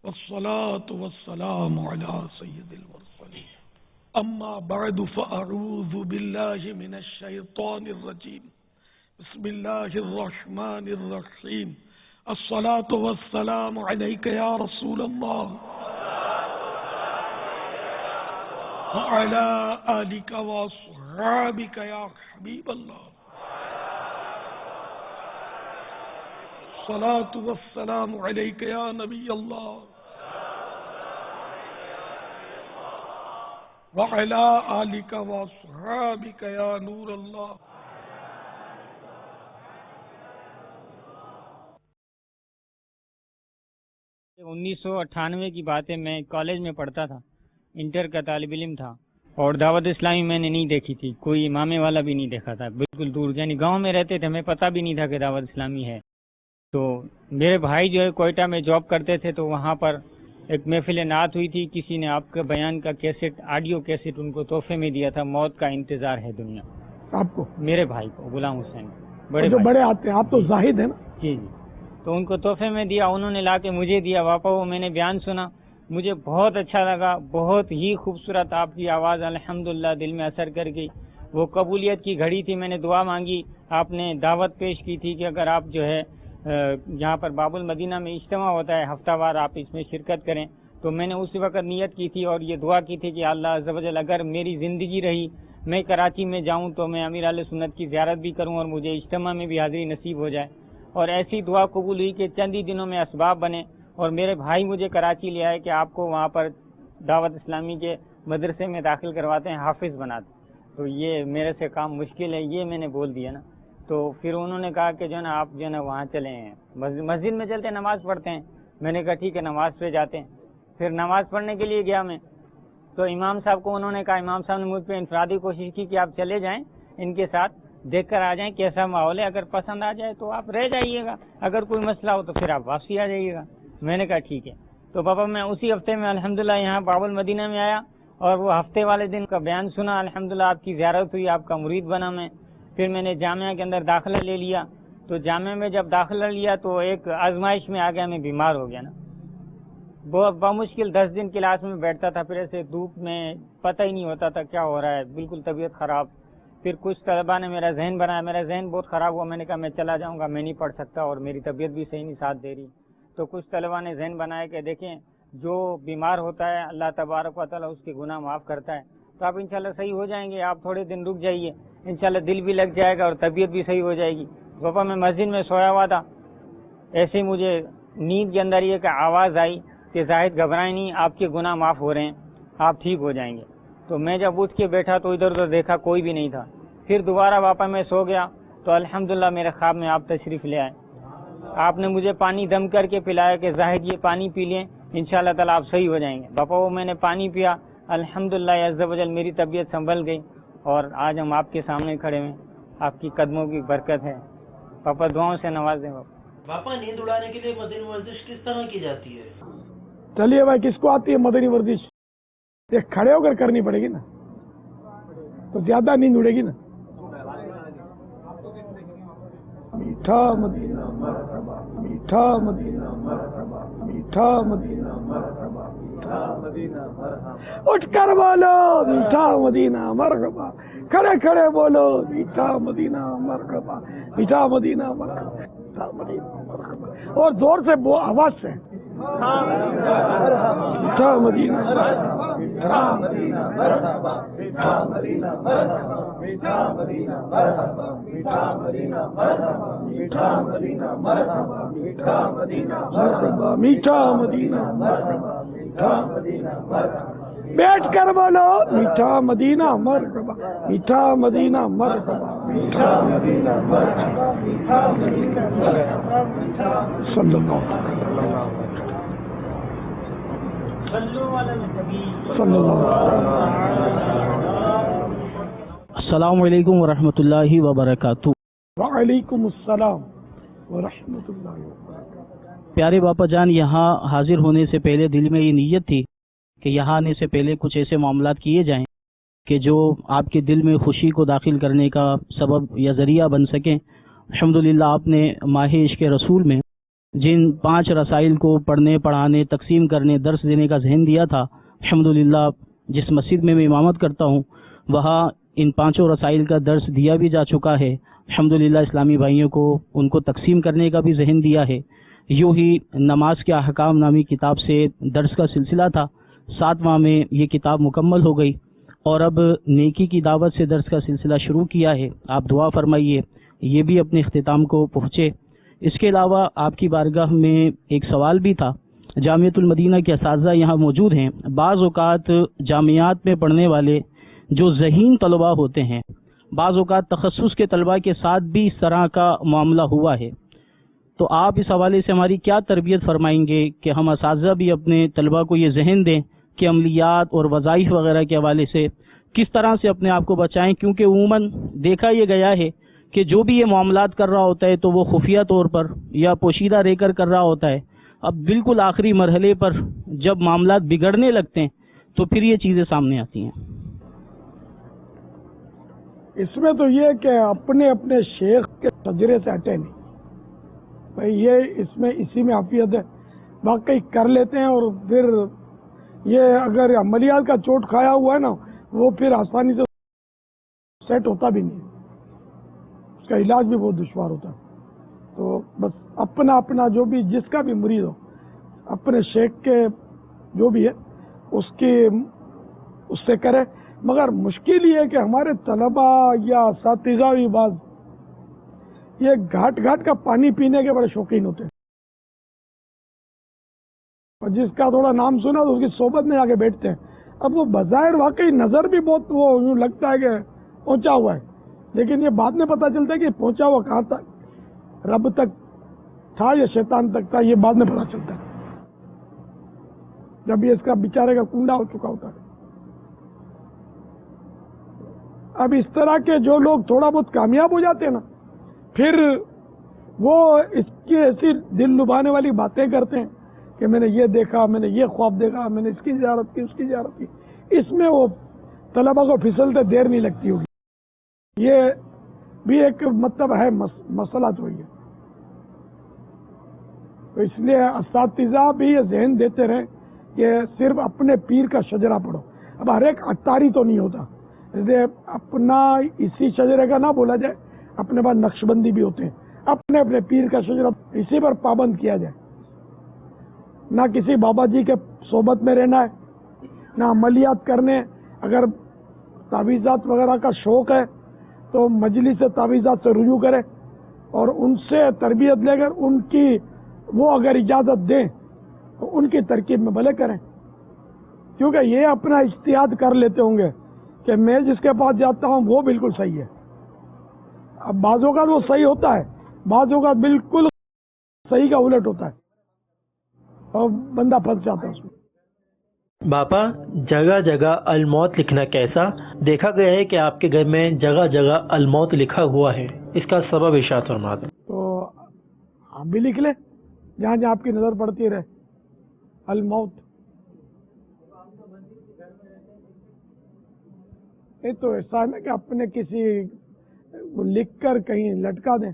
والصلاة والسلام على سيد المرسلين أما بعد فأعوذ بالله من الشيطان الرجيم بسم الله الرحمن الرحيم الصلاة والسلام عليك يا رسول الله وعلى آلك وأصحابك يا حبيب الله الصلاة والسلام عليك يا نبي الله وعلى آلك وأصحابك يا نور الله. 1998 کی بات ہے، میں کالج میں پڑھتا تھا، انٹر کا طالب علم تھا، اور دعوت اسلامی میں نے نہیں دیکھی تھی، کوئی امامے والا بھی نہیں دیکھا تھا، بالکل دور، یعنی گاؤں میں رہتے تھے، ہمیں پتہ بھی نہیں تھا کہ دعوت اسلامی ہے. تو میرے بھائی جو ہے کوئٹہ میں جاب کرتے تھے، تو وہاں پر ایک محفل نعت ہوئی تھی، کسی نے آپ کا بیان کا کیسٹ، آڈیو کیسٹ ان کو تحفے میں دیا تھا، موت کا انتظار ہے دنیا. آپ کو؟ میرے بھائی کو، غلام حسین، بڑے آتے ہیں، آپ تو زاہد ہیں نا. جی جی. تو ان کو تحفے میں دیا، انہوں نے لا کے مجھے دیا. واپا وہ میں نے بیان سنا، مجھے بہت اچھا لگا، بہت ہی خوبصورت آپ کی آواز الحمدللہ دل میں اثر کر گئی. وہ قبولیت کی گھڑی تھی، میں نے دعا مانگی، آپ نے دعوت پیش کی تھی کہ اگر آپ جو ہے یہاں پر باب المدینہ میں اجتماع ہوتا ہے ہفتہ وار، آپ اس میں شرکت کریں. تو میں نے اس وقت نیت کی تھی اور یہ دعا کی تھی کہ اللہ عز و جل اگر میری زندگی رہی، میں کراچی میں جاؤں تو میں امیر اہل سنت کی زیارت بھی کروں اور مجھے اجتماع میں بھی حاضری نصیب ہو جائے. اور ایسی دعا قبول ہوئی کہ چند ہی دنوں میں اسباب بنے اور میرے بھائی مجھے کراچی لے آئے کہ آپ کو وہاں پر دعوت اسلامی کے مدرسے میں داخل کرواتے ہیں، حافظ بناتے. تو یہ میرے سے کام مشکل ہے، یہ میں نے بول دیا نا. تو پھر انہوں نے کہا کہ جو ہے نا آپ جو ہے نا وہاں چلے ہیں، مسجد میں چلتے ہیں، نماز پڑھتے ہیں. میں نے کہا ٹھیک ہے، نماز پہ جاتے ہیں. پھر نماز پڑھنے کے لیے گیا میں، تو امام صاحب کو انہوں نے کہا، امام صاحب نے مجھ پہ انفرادی کوشش کی کہ آپ چلے جائیں ان کے ساتھ، دیکھ کر آ جائیں کیسا ماحول ہے، اگر پسند آ جائے تو آپ رہ جائیے گا، اگر کوئی مسئلہ ہو تو پھر آپ واپسی آ جائیے گا. میں نے کہا ٹھیک ہے. تو بابا میں اسی ہفتے میں الحمدللہ یہاں باب المدینہ میں آیا اور وہ ہفتے والے دن کا بیان سنا، الحمدللہ آپ کی زیارت ہوئی، آپ کا مرید بنا میں. پھر میں نے جامعہ کے اندر داخلہ لے لیا. تو جامعہ میں جب داخلہ لیا تو ایک آزمائش میں آ گیا، میں بیمار ہو گیا نا. بہت بمشکل 10 دن کلاس میں بیٹھتا تھا، پھر ایسے دھوپ میں پتہ ہی نہیں ہوتا تھا کیا ہو رہا ہے، بالکل طبیعت خراب. پھر کچھ طلباء نے میرا ذہن بنایا، میرا ذہن بہت خراب ہوا. میں نے کہا میں چلا جاؤں گا، میں نہیں پڑھ سکتا اور میری طبیعت بھی صحیح نہیں ساتھ دے رہی. تو کچھ طلباء نے ذہن بنایا کہ دیکھیں جو بیمار ہوتا ہے اللہ تبارک و تعالیٰ اس کے گناہ معاف کرتا ہے، تو آپ انشاءاللہ صحیح ہو جائیں گے، آپ تھوڑے دن رک جائیے، انشاءاللہ دل بھی لگ جائے گا اور طبیعت بھی صحیح ہو جائے گی. پاپا میں مسجد میں سویا ہوا تھا، ایسے ہی مجھے نیند کے اندر یہ کہ آواز آئی کہ زاہد گھبرائیں نہیں، آپ کے گناہ معاف ہو رہے ہیں، آپ ٹھیک ہو جائیں گے. تو میں جب اٹھ کے بیٹھا تو ادھر ادھر دیکھا، کوئی بھی نہیں تھا. پھر دوبارہ واپس میں سو گیا تو الحمدللہ میرے خواب میں آپ تشریف لے آئے. آپ نے مجھے پانی دم کر کے پلایا کہ زاہد یہ پانی پی لیں، انشاءاللہ تعالیٰ آپ صحیح ہو جائیں گے. باپا وہ میں نے پانی پیا، الحمدللہ عز و جل میری طبیعت سنبھل گئی اور آج ہم آپ کے سامنے کھڑے ہیں. آپ کی قدموں کی برکت ہے. پاپا دعاؤں سے نواز دیں. باپا نیند اڑانے کے لیے مدنی ورزش کس طرح کی جاتی ہے؟ چلیے بھائی، کس کو آتی ہے مدنی ورزش؟ یہ کھڑے ہو کر کرنی پڑے گی نا، تو زیادہ نیند اڑے گی نا. میٹھا مدینہ مرحبا، میٹھا مدینہ مرحبا، میٹھا مدینہ مرحبا، میٹھا مدینہ مرحبا. اٹھ کر بولو میٹھا مدینہ مرحبا، کھڑے کھڑے بولو میٹھا مدینہ مرحبا، میٹھا مدینہ مرحبا، میٹھا مدینہ مرحبا. اور زور سے آواز سے میٹھا مدینہ مرحبا، میٹھا مدینہ مرحبا، میٹھا مدینہ مرحبا، میٹھا مدینہ مرحبا، میٹھا مدینہ مرحبا، میٹھا مدینہ مرحبا، میٹھا مدینہ مرحبا، میٹھا مدینہ مرحبا، میٹھا مدینہ مرحبا. بیٹھ کر بولو میٹھا مدینہ مرحبا، میٹھا مدینہ مرحبا، میٹھا مدینہ مرحبا، میٹھا مدینہ مرحبا. صلی اللہ علیہ وسلم. السلام علیکم ورحمۃ اللہ وبرکاتہ. وعلیکم السلام ورحمۃ اللہ وبرکاتہ. پیارے باپا جان، یہاں حاضر ہونے سے پہلے دل میں یہ نیت تھی کہ یہاں آنے سے پہلے کچھ ایسے معاملات کیے جائیں کہ جو آپ کے دل میں خوشی کو داخل کرنے کا سبب یا ذریعہ بن سکیں. الحمدللہ آپ نے ماہ عشق رسول میں جن 5 رسائل کو پڑھنے پڑھانے تقسیم کرنے درس دینے کا ذہن دیا تھا، الحمدللہ جس مسجد میں امامت کرتا ہوں وہاں ان 5 رسائل کا درس دیا بھی جا چکا ہے۔ الحمدللہ اسلامی بھائیوں کو ان کو تقسیم کرنے کا بھی ذہن دیا ہے۔ یوں ہی نماز کے احکام نامی کتاب سے درس کا سلسلہ تھا، 7 ماہ میں یہ کتاب مکمل ہو گئی، اور اب نیکی کی دعوت سے درس کا سلسلہ شروع کیا ہے۔ آپ دعا فرمائیے یہ بھی اپنے اختتام کو پہنچے۔ اس کے علاوہ آپ کی بارگاہ میں ایک سوال بھی تھا۔ جامعۃ المدینہ کے اساتذہ یہاں موجود ہیں۔ بعض اوقات جامعات میں پڑھنے والے جو ذہین طلباء ہوتے ہیں، بعض اوقات تخصص کے طلباء کے ساتھ بھی اس طرح کا معاملہ ہوا ہے، تو آپ اس حوالے سے ہماری کیا تربیت فرمائیں گے کہ ہم اساتذہ بھی اپنے طلباء کو یہ ذہن دیں کہ عملیات اور وظائف وغیرہ کے حوالے سے کس طرح سے اپنے آپ کو بچائیں، کیونکہ عموماً دیکھا یہ گیا ہے کہ جو بھی یہ معاملات کر رہا ہوتا ہے تو وہ خفیہ طور پر یا پوشیدہ رہ کر رہا ہوتا ہے۔ اب بالکل آخری مرحلے پر جب معاملات بگڑنے لگتے ہیں تو پھر یہ چیزیں سامنے آتی ہیں۔ اس میں تو یہ کہ اپنے اپنے شیخ کے شجرے سے ہٹے نہیں بھائی، یہ اس میں اسی میں عافیت ہے، واقعی کر لیتے ہیں، اور پھر یہ اگر عملیات کا چوٹ کھایا ہوا ہے نا وہ پھر آسانی سے سیٹ ہوتا بھی نہیں، اس کا علاج بھی بہت دشوار ہوتا ہے۔ تو بس اپنا اپنا جو بھی جس کا بھی مرید ہو اپنے شیخ کے جو بھی ہے اس سے کرے، مگر مشکل یہ ہے کہ ہمارے طلباء یا اساتذہ بھی بعض یہ گھاٹ گھاٹ کا پانی پینے کے بڑے شوقین ہوتے ہیں، اور جس کا تھوڑا نام سنا تو اس کی صحبت میں آ کے بیٹھتے ہیں۔ اب وہ بظاہر واقعی نظر بھی بہت وہ یوں لگتا ہے کہ پہنچا ہوا ہے، لیکن یہ بعد میں پتہ چلتا ہے کہ پہنچا ہوا کہاں تک، رب تک تھا یا شیطان تک تھا، یہ بعد میں پتہ چلتا ہے جب یہ اس کا بیچارے کا کنڈا ہو چکا ہوتا ہے۔ اب اس طرح کے جو لوگ تھوڑا بہت کامیاب ہو جاتے ہیں نا، پھر وہ اس کی ایسی دل لبھانے والی باتیں کرتے ہیں کہ میں نے یہ دیکھا، میں نے یہ خواب دیکھا، میں نے اس کی زیارت کی، اس کی زیارت کی۔ اس میں وہ طلباء کو پھسلتے دیر نہیں لگتی ہوگی، یہ بھی ایک مطلب ہے مسئلہ تو یہ، تو اس لیے اساتذہ بھی یہ ذہن دیتے رہے کہ صرف اپنے پیر کا شجرہ پڑھو۔ اب ہر ایک عطاری تو نہیں ہوتا، اس لیے اپنا اسی شجرے کا نہ بولا جائے، اپنے پاس نقش بندی بھی ہوتے ہیں، اپنے اپنے پیر کا شجرہ اسی پر پابند کیا جائے، نہ کسی بابا جی کے صحبت میں رہنا ہے، نہ عملیات کرنے۔ اگر تعویذات وغیرہ کا شوق ہے تو مجلس تعویذات سے رجوع کرے اور ان سے تربیت لے کر ان کی وہ اگر اجازت دیں تو ان کی ترکیب میں بھلے کریں، کیونکہ یہ اپنا اجتہاد کر لیتے ہوں گے کہ میں جس کے پاس جاتا ہوں وہ بالکل صحیح ہے۔ اب بعض اوقات وہ صحیح ہوتا ہے، بعض اوقات بالکل صحیح کا الٹ ہوتا ہے اور بندہ پھنس جاتا ہے اس میں۔ باپا، جگہ جگہ الموت لکھنا کیسا؟ دیکھا گیا ہے کہ آپ کے گھر میں جگہ جگہ الموت لکھا ہوا ہے، اس کا سبب ارشاد فرما دیں۔ تو آپ بھی لکھ لیں جہاں جہاں آپ کی نظر پڑتی رہے الموت۔ نہیں تو ایسا ہے نا کہ اپنے کسی کو لکھ کر کہیں لٹکا دیں۔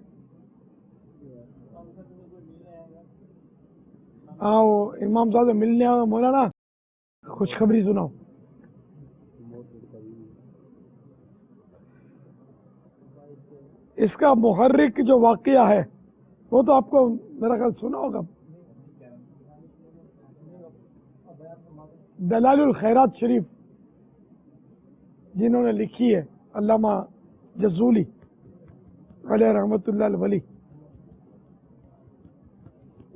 آؤ امام صاحب سے ملنے آؤ، مولانا خوشخبری سناؤ۔ اس کا محرک جو واقعہ ہے وہ تو آپ کو میرا خیال سنا ہوگا، دلائل الخیرات شریف جنہوں نے لکھی ہے علامہ جزولی علیہ رحمۃ اللہ الولی،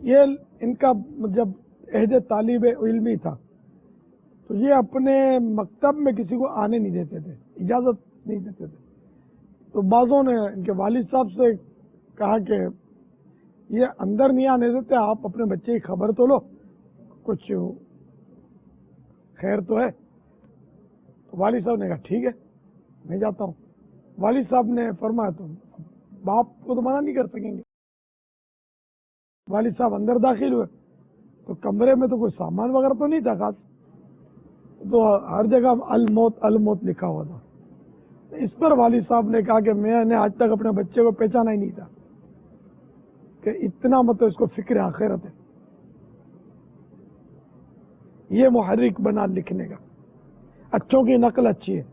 یہ ان کا جب عہد طالب علمی تھا تو یہ اپنے مکتب میں کسی کو آنے نہیں دیتے تھے، اجازت نہیں دیتے تھے، تو بعضوں نے ان کے والد صاحب سے کہا کہ یہ اندر نہیں آنے دیتے، آپ اپنے بچے کی خبر تو لو، کچھ خیر تو ہے۔ تو والد صاحب نے کہا ٹھیک ہے میں جاتا ہوں۔ والد صاحب نے فرمایا تو باپ کو تو منع نہیں کر سکیں گے۔ والد صاحب اندر داخل ہوئے تو کمرے میں تو کوئی سامان وغیرہ تو نہیں تھا خاص، تو ہر جگہ الموت الموت لکھا ہوا تھا۔ اس پر والد صاحب نے کہا کہ میں نے آج تک اپنے بچے کو پہچانا ہی نہیں تھا، کہ اتنا مطلب اس کو فکر آخرت ہے. یہ محرک بنا لکھنے کا. اچھوں کی نقل اچھی ہے.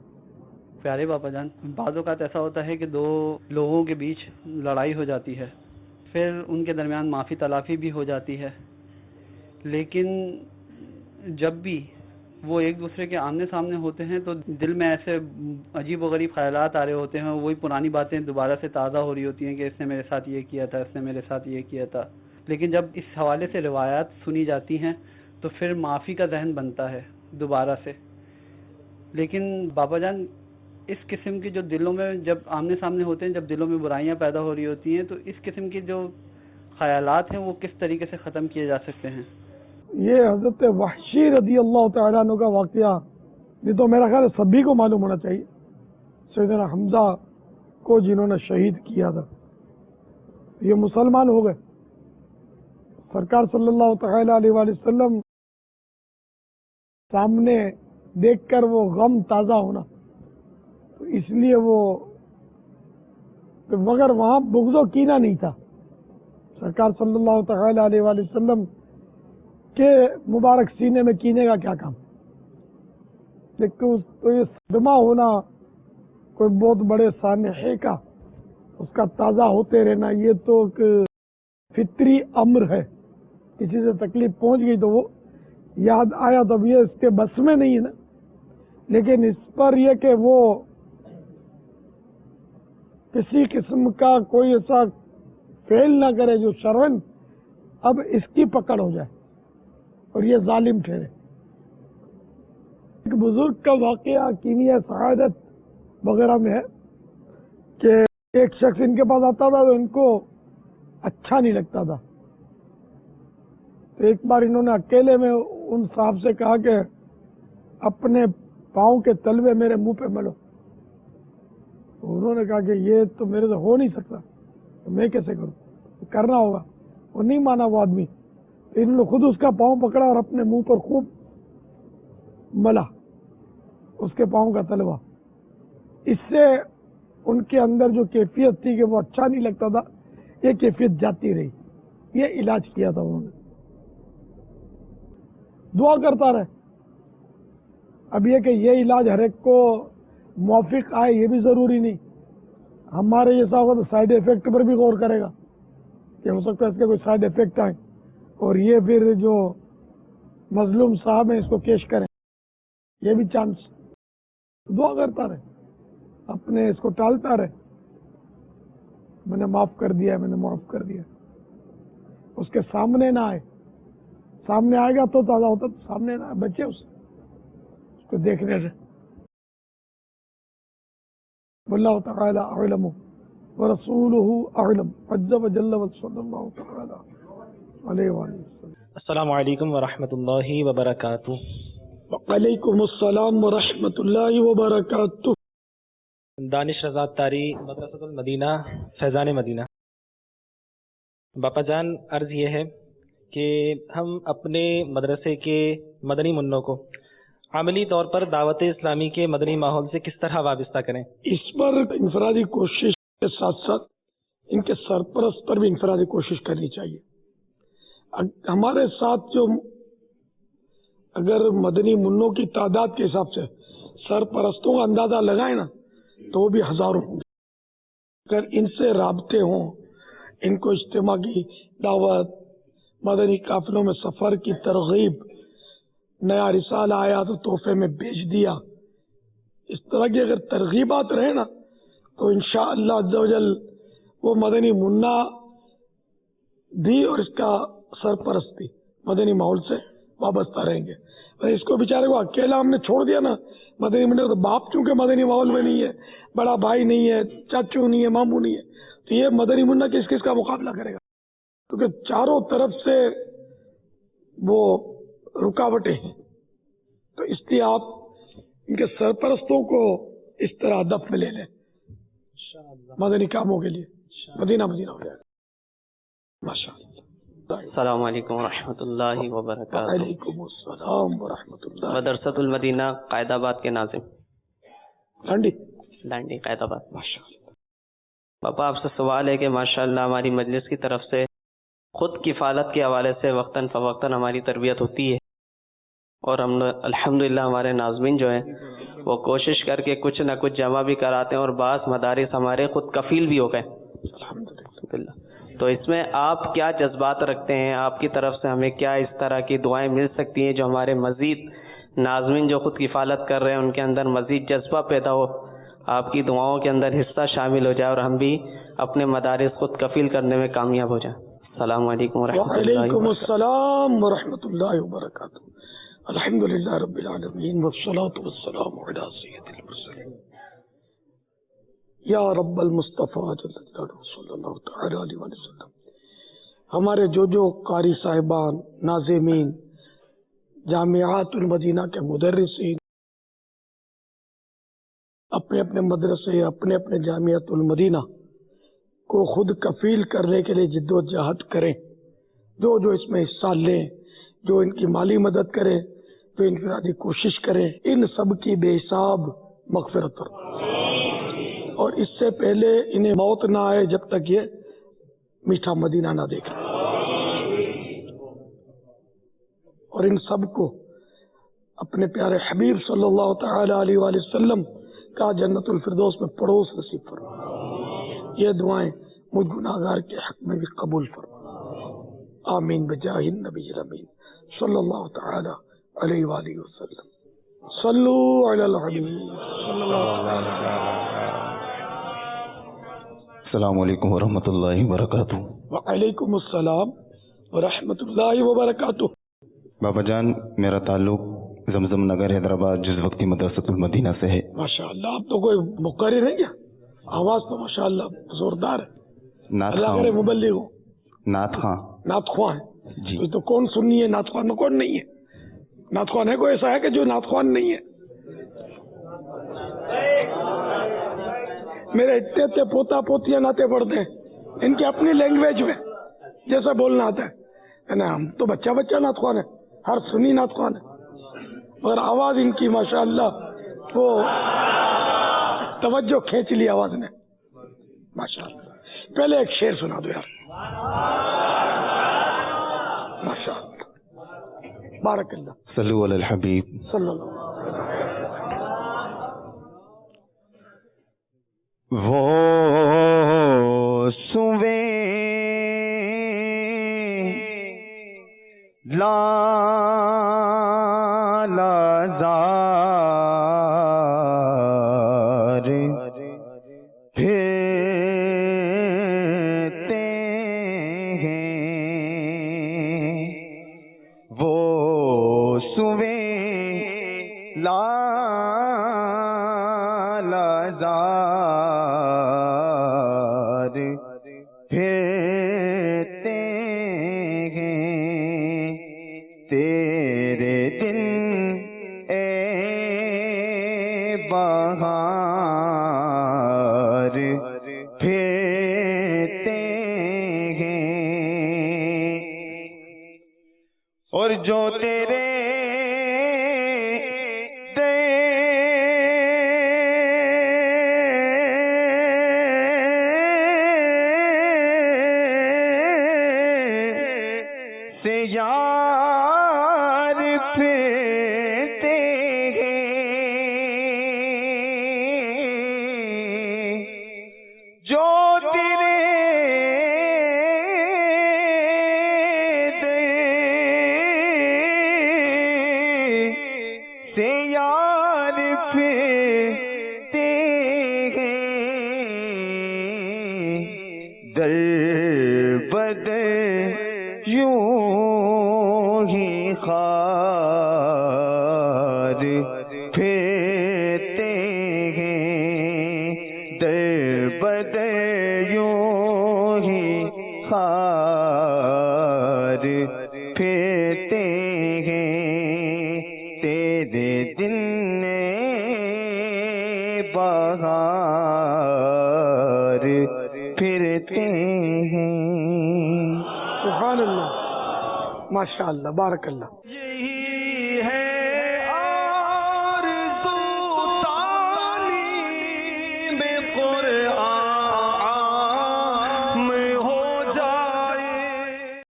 پیارے باپا جان، بعض اوقات ایسا ہوتا ہے کہ دو لوگوں کے بیچ لڑائی ہو جاتی ہے، پھر ان کے درمیان معافی تلافی بھی ہو جاتی ہے، لیکن جب بھی وہ ایک دوسرے کے آمنے سامنے ہوتے ہیں تو دل میں ایسے عجیب و غریب خیالات آ رہے ہوتے ہیں، وہی پرانی باتیں دوبارہ سے تازہ ہو رہی ہوتی ہیں کہ اس نے میرے ساتھ یہ کیا تھا، اس نے میرے ساتھ یہ کیا تھا. لیکن جب اس حوالے سے روایات سنی جاتی ہیں تو پھر معافی کا ذہن بنتا ہے دوبارہ سے. لیکن بابا جان، اس قسم کی جو دلوں میں جب آمنے سامنے ہوتے ہیں، جب دلوں میں برائیاں پیدا ہو رہی ہوتی ہیں، تو اس قسم کی جو خیالات ہیں وہ کس طریقے سے ختم کیے جا سکتے ہیں؟ یہ حضرت وحشی رضی اللہ تعالیٰ عنہ کا واقعہ، یہ تو میرا خیال ہے سبھی کو معلوم ہونا چاہیے. سیدنا حمزہ کو جنہوں نے شہید کیا تھا، یہ مسلمان ہو گئے. سرکار صلی اللہ تعالیٰ علیہ وآلہ وسلم سامنے دیکھ کر وہ غم تازہ ہونا، تو اس لیے وہ مگر وہاں بغض و کینہ نہیں تھا. سرکار صلی اللہ تعالیٰ علیہ وآلہ وسلم کے مبارک سینے میں کینے کا کیا کام. لیکن تو یہ صدمہ ہونا کوئی بہت بڑے سانحے کا، اس کا تازہ ہوتے رہنا، یہ تو ایک فطری امر ہے. کسی سے تکلیف پہنچ گئی تو وہ یاد آیا، تو اب یہ اس کے بس میں نہیں ہے نا. لیکن اس پر یہ کہ وہ کسی قسم کا کوئی ایسا فعل نہ کرے جو شرعن اب اس کی پکڑ ہو جائے اور یہ ظالم ٹھہرے. ایک بزرگ کا واقعہ کیمیا سعادت وغیرہ میں ہے کہ ایک شخص ان کے پاس آتا تھا تو ان کو اچھا نہیں لگتا تھا. تو ایک بار انہوں نے اکیلے میں ان صاحب سے کہا کہ اپنے پاؤں کے تلوے میرے منہ پہ ملو. تو انہوں نے کہا کہ یہ تو میرے سے ہو نہیں سکتا، تو میں کیسے کروں، کرنا ہوگا. وہ نہیں مانا وہ آدمی. انہوں نے خود اس کا پاؤں پکڑا اور اپنے منہ پر خوب ملا اس کے پاؤں کا تلوا. اس سے ان کے اندر جو کیفیت تھی کہ وہ اچھا نہیں لگتا تھا، یہ کیفیت جاتی رہی. یہ علاج کیا تھا انہوں نے. دعا کرتا رہے. اب یہ کہ یہ علاج ہر ایک کو موافق آئے یہ بھی ضروری نہیں. ہمارے جیسا ہوگا تو سائیڈ افیکٹ پر بھی غور کرے گا کہ ہو سکتا ہے اس کے کوئی سائیڈ افیکٹ آئے اور یہ پھر جو مظلوم صاحب ہیں اس کو کیش کریں. یہ بھی چانس. دعا کرتا رہے، اپنے اس کو ٹالتا رہے. میں نے معاف کر دیا، میں نے معاف کر دیا. اس کے سامنے نہ آئے. سامنے آئے گا تو تازہ ہوتا، تو سامنے نہ آئے، بچے اس کو دیکھنے سے. واللہ تعالی اعلم ورسولہ اعلم عز وجل وصلی اللہ تعالی علیہ وآلہ وسلم. السلام علیکم ورحمۃ اللہ وبرکاتہ. وعلیکم السلام ورحمۃ اللہ وبرکاتہ. دانش رضا تاری، مدرسۃ المدینہ، فیضان مدینہ. باپا جان، عرض یہ ہے کہ ہم اپنے مدرسے کے مدنی منوں کو عملی طور پر دعوت اسلامی کے مدنی ماحول سے کس طرح وابستہ کریں؟ اس پر انفرادی کوشش کے ساتھ ساتھ ان کے سرپرست پر بھی انفرادی کوشش کرنی چاہیے. ہمارے ساتھ جو اگر مدنی منوں کی تعداد کے حساب سے سرپرستوں کا اندازہ لگائیں نا تو وہ بھی ہزاروں ہوں گے. اگر ان سے رابطے ہوں، ان کو اجتماع کی دعوت، مدنی قافلوں میں سفر کی ترغیب، نیا رسالہ آیا تو تحفے میں بیچ دیا، اس طرح کی اگر ترغیبات رہے نا تو انشاءاللہ عز و جل وہ مدنی منا بھی اور اس کا سرپرست بھی مدنی ماحول سے وابستہ رہیں گے. اس کو بیچارے کو اکیلا ہم نے چھوڑ دیا نا مدنی منڈے، تو باپ چونکہ مدنی ماحول میں نہیں ہے، بڑا بھائی نہیں ہے، چاچو نہیں ہے، ماموں نہیں ہے، تو یہ مدنی منڈا کس کس کا مقابلہ کرے گا؟ کیونکہ چاروں طرف سے وہ رکاوٹیں ہیں. تو اس لیے آپ ان کے سرپرستوں کو اس طرح ہدف میں لے لیں مدنی کاموں کے لیے. مدینہ مدینہ ہو جائے گا ماشاء اللہ. السلام علیکم ورحمۃ اللہ وبرکاتہ. وعلیکم السلام ورحمۃ اللہ. مدرسۃ المدینہ قائد آباد کے ناظم لانڈی قائد آباد. ماشاء اللہ. پاپا آپ سے سوال ہے کہ ماشاء اللہ ہماری مجلس کی طرف سے خود کفالت کے حوالے سے وقتاً فوقتاً ہماری تربیت ہوتی ہے، اور ہم الحمدللہ ہمارے ناظمین جو ہیں وہ کوشش کر کے کچھ نہ کچھ جمع بھی کراتے ہیں، اور بعض مدارس ہمارے خود کفیل بھی ہو گئے الحمدللہ۔ تو اس میں آپ کیا جذبات رکھتے ہیں؟ آپ کی طرف سے ہمیں کیا اس طرح کی دعائیں مل سکتی ہیں جو ہمارے مزید ناظمین جو خود کفالت کر رہے ہیں ان کے اندر مزید جذبہ پیدا ہو، آپ کی دعاؤں کے اندر حصہ شامل ہو جائے، اور ہم بھی اپنے مدارس خود کفیل کرنے میں کامیاب ہو جائیں؟ السلام علیکم ورحمۃ اللہ وعلیکم وبرکاتہ۔ السلام ورحمۃ اللہ وبرکاتہ۔ الحمدللہ رب العالمین والصلاة والسلام علی سید المرسلین یا رب المصطفیٰ جل جلالہ صلی اللہ تعالی علیہ وسلم۔ ہمارے جو قاری صاحبان، ناظمین، جامعات المدینہ کے مدرسین اپنے اپنے مدرسے، اپنے اپنے جامعات المدینہ کو خود کفیل کرنے کے لیے جد و جہد کریں، جو اس میں حصہ لیں، جو ان کی مالی مدد کرے، جو انفرادی کوشش کرے، ان سب کی بے حساب مغفرت فرما، اور اس سے پہلے انہیں موت نہ آئے جب تک یہ میٹھا مدینہ نہ دیکھیں، اور ان سب کو اپنے پیارے حبیب صلی اللہ تعالی علیہ وآلہ وسلم کا جنت الفردوس میں پڑوس نصیب فرما۔ یہ دعائیں مجھ گناہگار کے حق میں بھی قبول فرما، آمین بجاہ النبی الامین صلی اللہ تعالی علیہ وآلہ وسلم۔ صلو علی الحبیب صلی اللہ تعالی۔ السلام علیکم ورحمۃ اللہ وبرکاتہ۔ وعلیکم السلام ورحمۃ اللہ وبرکاتہ۔ بابا جان، میرا تعلق زمزم نگر حیدرآباد جز وقتی مدرسۃ المدینہ سے ہے۔ ماشاء اللہ، آپ تو کوئی مقرر ہے کیا؟ آواز تو ماشاء اللہ زوردار ہے۔ نعت اللہ کرے خواں، مبلغ ہو۔ نعت خواں نعت خواں ہے جی۔ تو کون سنی ہے؟ نعت خواں میں کون نہیں ہے؟ نعت خواں ہے کوئی ایسا ہے کہ جو نعت خواں نہیں ہے؟ میرے اتنے پوتا پوتیاں نعتیں پڑھتے ہیں ان کی اپنی لینگویج میں، جیسا بولنا آتا ہے نا۔ ہم تو بچہ نعت خواں ہے، ہر سنی نعت خواں ہے، مگر آواز ان کی ماشاء اللہ وہ توجہ کھینچ لی آواز نے، ماشاء اللہ۔ پہلے ایک شعر سنا دو یار، ماشاء اللہ، بارک اللہ، صلو علی الحبیب۔ صلی اللہ علیہ وہ سویں لازار پھرتے ہیں، وہ سویں لازار پھرتے ہیں، تیرے دن اے بہار پھرتے ہیں، اور جو تیرے سے یار پھرتے ہیں، جو تیرے سے یار پھرتے ہیں، در بدر یوں ہی خار پھرتے ہیں، در بدر یوں ہی خار پھرتے ہیں، تیرے دن بہار پھرتے ہیں۔ سبحان اللہ، ماشاء اللہ، بارک اللہ۔